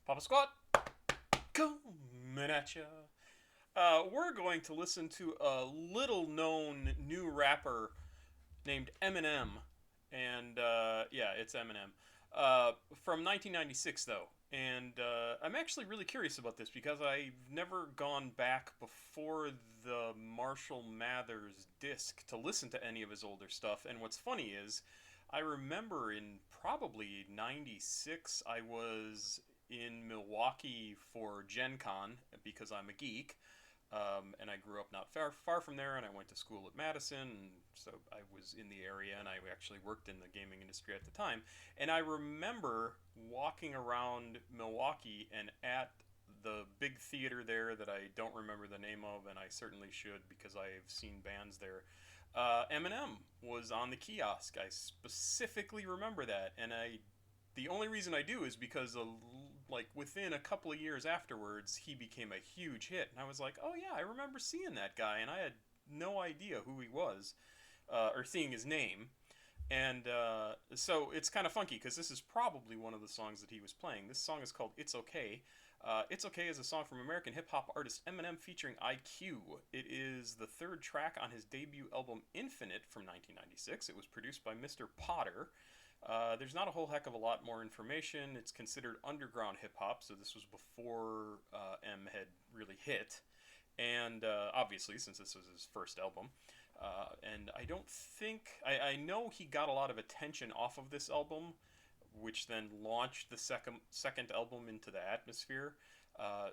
Papa Squat, coming at ya. We're going to listen to a little known new rapper named Eminem. And yeah, it's Eminem. From 1996, though. And I'm actually really curious about this because I've never gone back before the Marshall Mathers disc to listen to any of his older stuff. And what's funny is, I remember in probably 96, I was in Milwaukee for Gen Con because I'm a geek. And I grew up not far from there, and I went to school at Madison, and so I was in the area, and I actually worked in the gaming industry at the time. And I remember walking around Milwaukee and at the big theater there that I don't remember the name of, and I certainly should because I've seen bands there. Eminem was on the kiosk. I specifically remember that, and the only reason I do is because like within a couple of years afterwards, he became a huge hit, and I was like, oh yeah, I remember seeing that guy, and I had no idea who he was, or seeing his name, and so it's kind of funky because this is probably one of the songs that he was playing. This song is called "It's Okay." "It's Okay" is a song from American hip hop artist Eminem featuring Eye-Kyu. It is the third track on his debut album Infinite from 1996. It was produced by Mr. Potter. There's not a whole heck of a lot more information. It's considered underground hip hop, so this was before M had really hit. And obviously, since this was his first album, and I don't think I know he got a lot of attention off of this album, which then launched the second album into the atmosphere.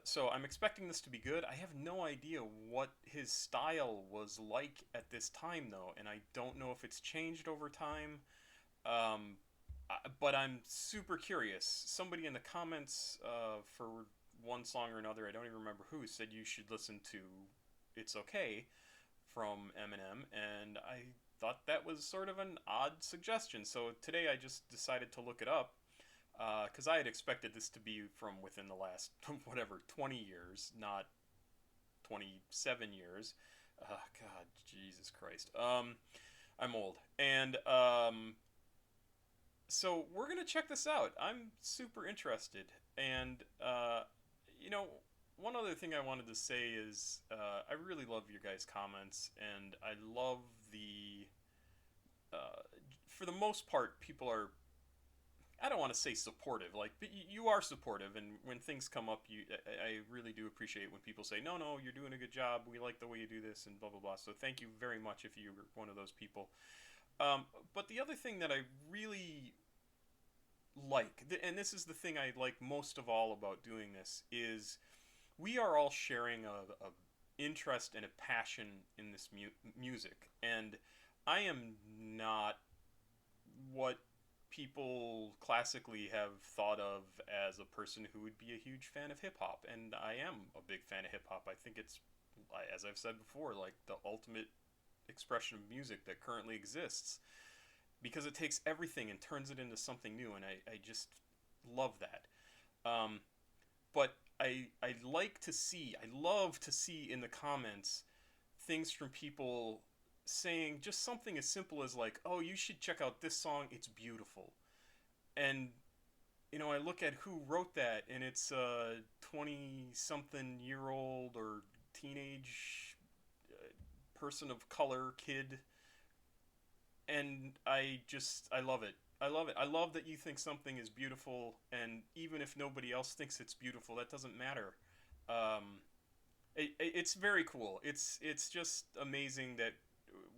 So I'm expecting this to be good. I have no idea what his style was like at this time, though, and I don't know if it's changed over time. Um, but I'm super curious. Somebody in the comments for one song or another, I don't even remember who, said you should listen to "It's Okay" from Eminem, and I thought that was sort of an odd suggestion. So today I just decided to look it up because I had expected this to be from within the last whatever 20 years, not 27 years. God, Jesus Christ. I'm old, and so we're gonna check this out. I'm super interested, and you know, one other thing I wanted to say is I really love your guys' comments, and I love the. For the most part, people are. I don't want to say supportive, like, but you are supportive, and when things come up, I really do appreciate when people say, no, no, you're doing a good job. We like the way you do this, and blah blah blah. So thank you very much if you're one of those people. But the other thing that I really like, and this is the thing I like most of all about doing this, is we are all sharing a interest and a passion in this music, and I am not what people classically have thought of as a person who would be a huge fan of hip hop, and I am a big fan of hip hop. I think it's, as I've said before, like the ultimate expression of music that currently exists because it takes everything and turns it into something new, and I just love that. Um, but I love to see in the comments things from people saying just something as simple as like, "Oh, you should check out this song. It's beautiful." And I look at who wrote that, and it's a 20-something-year-old or teenage person of color kid, and I love it. I love it. I love that you think something is beautiful, and even if nobody else thinks it's beautiful, that doesn't matter. Um, it's very cool. It's just amazing that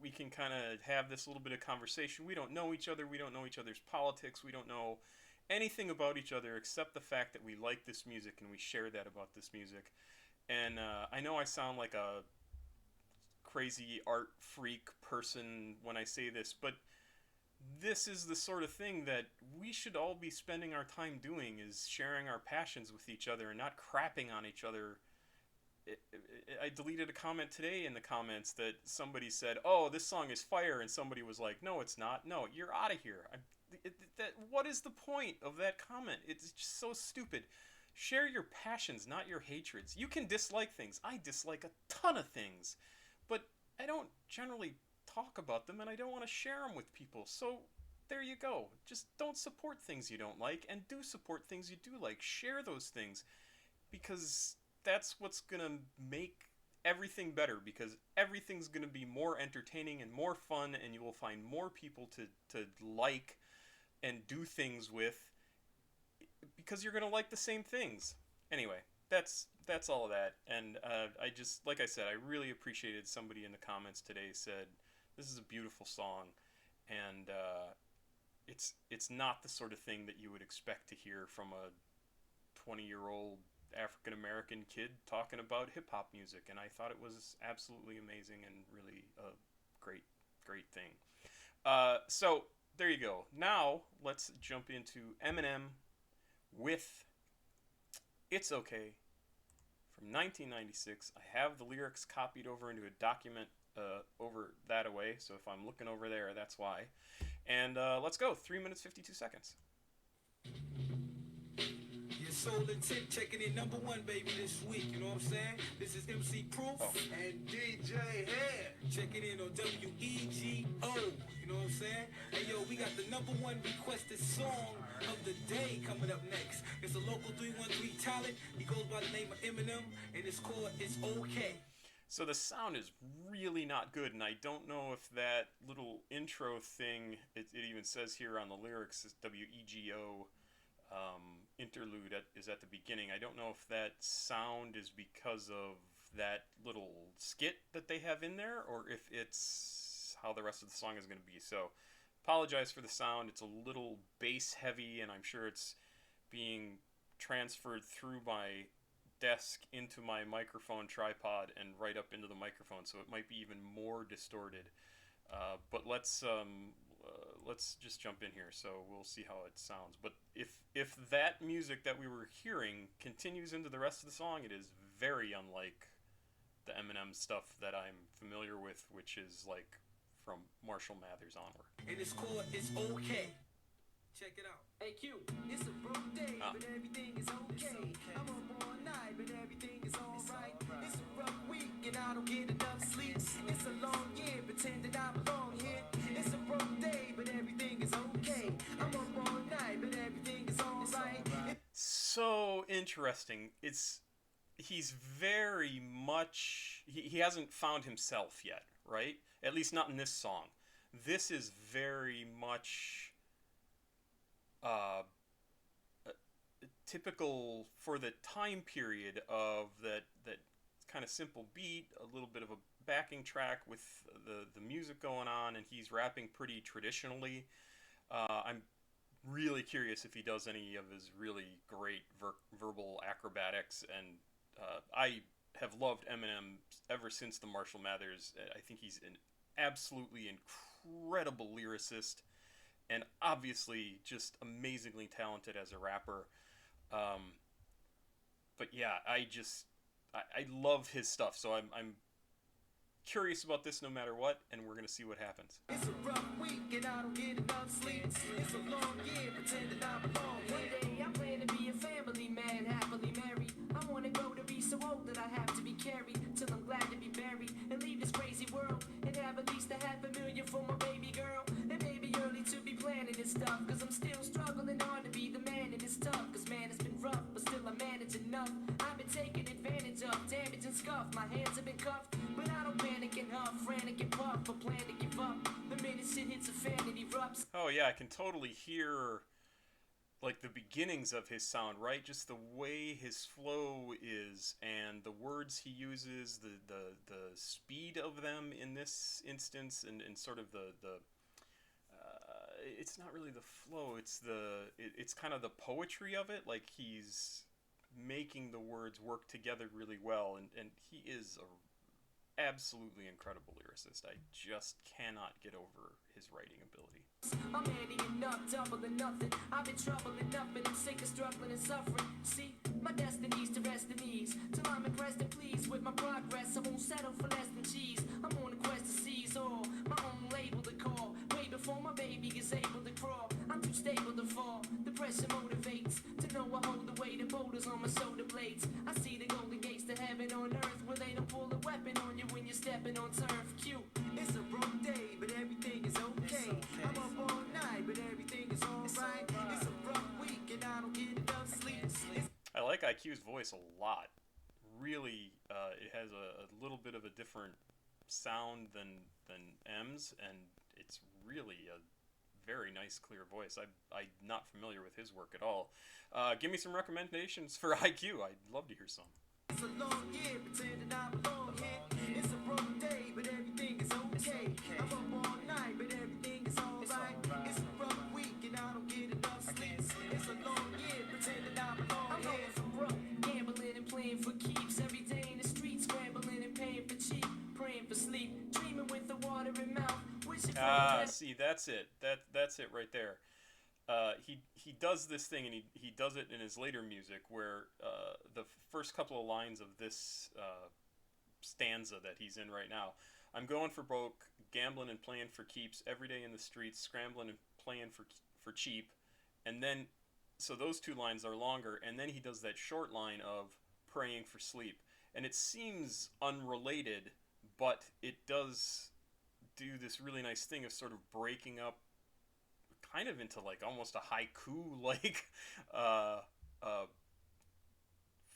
we can kind of have this little bit of conversation. We don't know each other. We don't know each other's politics. We don't know anything about each other except the fact that we like this music and we share that about this music. And I know I sound like a crazy art freak person when I say this, but this is the sort of thing that we should all be spending our time doing, is sharing our passions with each other and not crapping on each other. I deleted a comment today in the comments that somebody said, "Oh, this song is fire," and somebody was like, "No, it's not. No, you're out of here." What is the point of that comment? It's just so stupid. Share your passions, not your hatreds. You can dislike things. I dislike a ton of things, but I don't generally talk about them, and I don't want to share them with people. So there you go. Just don't support things you don't like, and do support things you do like. Share those things, because that's what's gonna make everything better, because everything's gonna be more entertaining and more fun, and you will find more people to like and do things with, because you're gonna like the same things. Anyway, that's all of that. And I just, like I said, I really appreciated somebody in the comments today said this is a beautiful song, and it's not the sort of thing that you would expect to hear from a 20-year-old African American kid talking about hip hop music, and I thought it was absolutely amazing and really a great thing. So there you go. Now let's jump into Eminem with "It's Okay" from 1996. I have the lyrics copied over into a document over that away, so if I'm looking over there, that's why. And let's go. 3 minutes 52 seconds. Soul Intent checking in #1, baby, this week, you know what I'm saying? This is MC Proof and DJ Head checking in on WEGO, you know what I'm saying? Hey yo, we got the #1 requested song of the day coming up next. It's a local 313 talent. He goes by the name of Eminem, and it's called "It's Okay." So the sound is really not good, and I don't know if that little intro thing, it even says here on the lyrics, is WEGO. Interlude is at the beginning. I don't know if that sound is because of that little skit that they have in there, or if it's how the rest of the song is going to be. So apologize for the sound. It's a little bass heavy, and I'm sure it's being transferred through my desk into my microphone tripod and right up into the microphone, so it might be even more distorted. But let's just jump in here, so we'll see how it sounds. But if that music that we were hearing continues into the rest of the song, it is very unlike the Eminem stuff that I'm familiar with, which is like from Marshall Mathers onward. And it's called "It's Okay." Check it out. Eye-Kyu, it's a broke day, but everything is okay. I'm up all night, but everything is alright. It's a rough week, and I don't get enough sleep. It's a long year, pretending I belong here. It's a broke day, but everything is okay. I'm up all night, but everything is alright. So interesting. He's very much, he hasn't found himself yet, right? At least not in this song. This is very much typical for the time period of that kind of simple beat, a little bit of a backing track with the music going on, and he's rapping pretty traditionally. I'm really curious if he does any of his really great verbal acrobatics, and I have loved Eminem ever since the Marshall Mathers. I think he's an absolutely incredible lyricist, and obviously just amazingly talented as a rapper. But yeah, I love his stuff, so I'm curious about this no matter what, and we're gonna see what happens. It's a rough week and I don't get enough sleep. It's a long year pretending I belong. One day I plan to be a family man, happily married. I wanna grow to be so old that I have to be carried till I'm glad to be buried and leave this crazy world and have at least $500,000 for my baby girl. It may be early to be planning this stuff, cause I'm still struggling hard to be the man, and it's tough, cause man, it's been rough, but still I manage enough. I've been taken advantage of, damaged and scuffed, my hands have been cuffed, but I don't panic and huff, frantic and puff, or plan to give up. The minute shit hits a fan, it erupts. Oh yeah, I can totally hear like the beginnings of his sound, right? Just the way his flow is, and the words he uses, the speed of them in this instance, and sort of the it's not really the flow, it's kind of the poetry of it. Like he's making the words work together really well, and he is a absolutely incredible lyricist. I just cannot get over his writing ability. I'm handy enough, double and nothing. I've been troubling up and I'm sick of struggling and suffering. See, my destiny's to rest in ease, till I'm impressed and pleased with my progress. I won't settle for less than cheese. I'm on a quest to seize all, my own label to call. Way before my baby is able to crawl, I'm too stable to fall. The pressure motivates to know I hold the weight of boulders on my shoulder blades. I see the golden gates to heaven on earth, where they don't pull a weapon on you when you're stepping on turf. Q, it's a broke day, but everything is okay. I'm up all night, but Eye-Kyu's voice a lot. Really, it has a little bit of a different sound than M's, and it's really a very nice, clear voice. I'm not familiar with his work at all. Give me some recommendations for Eye-Kyu. I'd love to hear some. It's a long year, pretending I belong here. It's a broke day, but everything is okay. I'm up all night, but everything is alright. It's a rough week, and I don't get enough sleep. It's a long year, pretending I belong here. I'm going for broke, gambling and playing for keeps. Every day in the streets, scrambling and paying for cheap. Praying for sleep, dreaming with the water in mouth. Wishing for a See, that's it. That's it right there. He does this thing, and he does it in his later music, where the first couple of lines of this stanza that he's in right now, I'm going for broke, gambling and playing for keeps, every day in the streets, scrambling and playing for cheap, and then so those two lines are longer, and then he does that short line of praying for sleep, and it seems unrelated, but it does do this really nice thing of sort of breaking up kind of into like almost a haiku like uh, uh,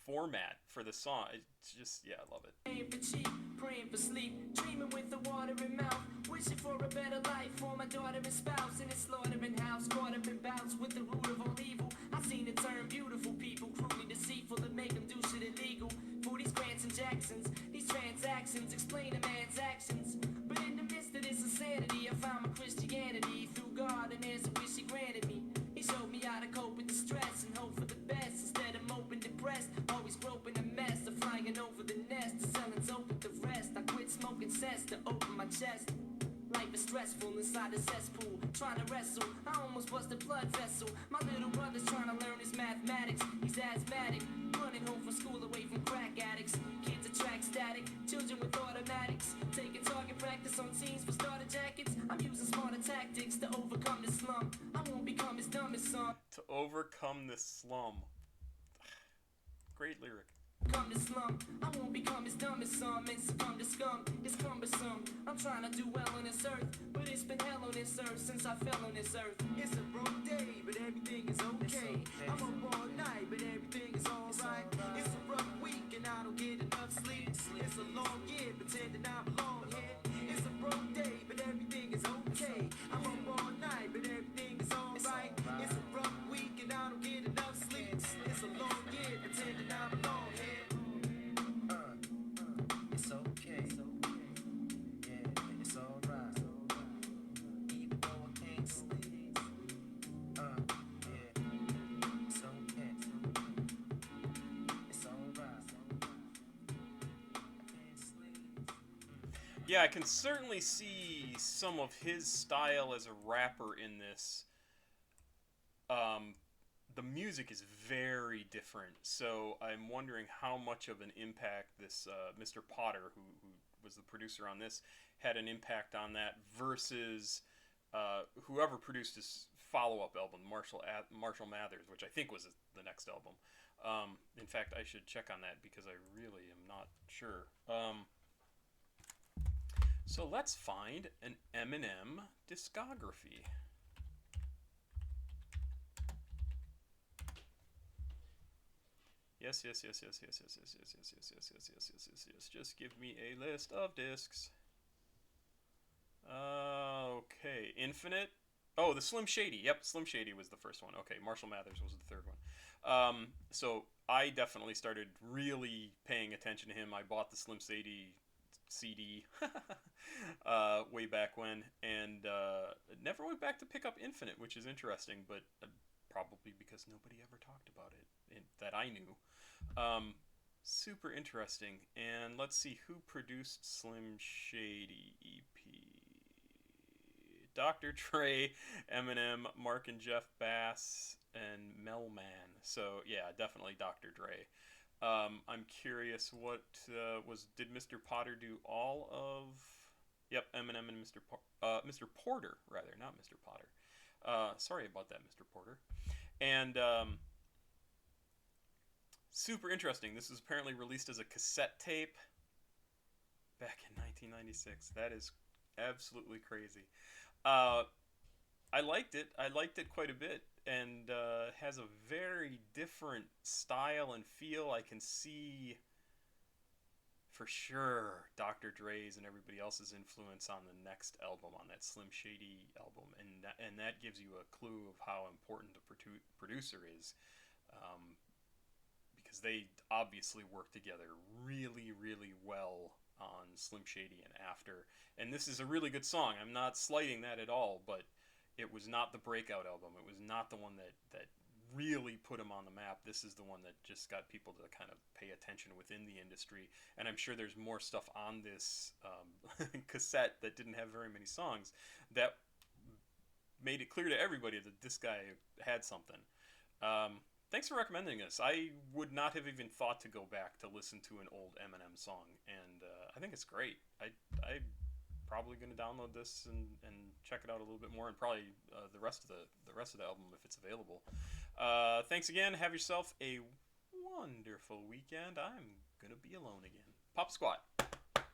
format for the song. It's just, yeah, I love it. Praying for cheap, praying for sleep, dreaming with the water in mouth, wishing for a better life for my daughter and spouse. In a slaughtering house, caught up in bouts with the root of all evil. I seen it turn beautiful people, cruelly deceitful, and make them do shit illegal. For these Grants and Jacksons, these transactions explain a man's actions. But in the midst of this insanity, I found my Christianity through God, and there's a wish he granted me. He showed me how to cope with the stress and hope for the best instead of moping depressed. Always groping a mess, of flying over the nest, the selling's open the rest. I quit smoking cess to open my chest. Life is stressful inside the cesspool, trying to wrestle. I almost bust a blood vessel. My little brother's trying to learn his mathematics. He's asthmatic, running home from school away from crack addicts. Kids attract static, children with automatics. Taking target practice on teens for starter jackets. I'm using smarter tactics to overcome this slum. I won't become as dumb as some. To overcome this slum. Great lyric. Come to slum, I won't become as dumb as some and succumb to scum. It's cumbersome. I'm trying to do well on this earth, but it's been hell on this earth since I fell on this earth. It's a broke day, but everything is okay. I'm up all night, but everything is alright. It's a rough week and I don't get enough sleep. It's a long year, pretending I belong here. It's a broke day, but everything is okay. I'm up all night, but everything is alright. It's a rough week and I don't get enough sleep. It's a long year, pretending I belong here. It's okay. Yeah, it's alright. Even though I can't sleep. Yeah, it's okay. It's alright. I can't sleep. Yeah, I can certainly see some of his style as a rapper in this. The music is very different, so I'm wondering how much of an impact this Mr. Potter, who was the producer on this, had an impact on that versus whoever produced his follow-up album, Marshall Mathers, which I think was the next album. In fact, I should check on that because I really am not sure. So let's find an Eminem discography. Yes. Just give me a list of discs. Okay, Infinite. Oh, the Slim Shady. Yep, Slim Shady was the first one. Okay, Marshall Mathers was the third one. So I definitely started really paying attention to him. I bought the Slim Shady CD way back when, and never went back to pick up Infinite, which is interesting, but probably because nobody ever talked about it that I knew. Super interesting. And let's see who produced Slim Shady EP. Dr. Dre, Eminem, Mark and Jeff Bass, and Melman. So yeah, definitely Dr. Dre. I'm curious, what did Mr. Potter do all of? Yep, Eminem and Mr. Porter, rather, not Mr. Potter. Sorry about that, Mr. Porter. And super interesting. This was apparently released as a cassette tape back in 1996. That is absolutely crazy. I liked it. I liked it quite a bit. and has a very different style and feel. I can see for sure Dr. Dre's and everybody else's influence on the next album, on that Slim Shady album, and that gives you a clue of how important a producer is, um, because they obviously work together really, really well on Slim Shady and After. And this is a really good song. I'm not slighting that at all, but it was not the breakout album. It was not the one that really put him on the map. This is the one that just got people to kind of pay attention within the industry. And I'm sure there's more stuff on this cassette that didn't have very many songs that made it clear to everybody that this guy had something. Thanks for recommending this. I would not have even thought to go back to listen to an old Eminem song, and I think it's great. I probably going to download this and check it out a little bit more, and probably the rest of the album if it's available. Thanks again. Have yourself a wonderful weekend. I'm gonna be alone again. Pop Squat.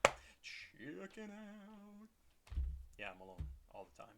Check it out. Yeah, I'm alone all the time.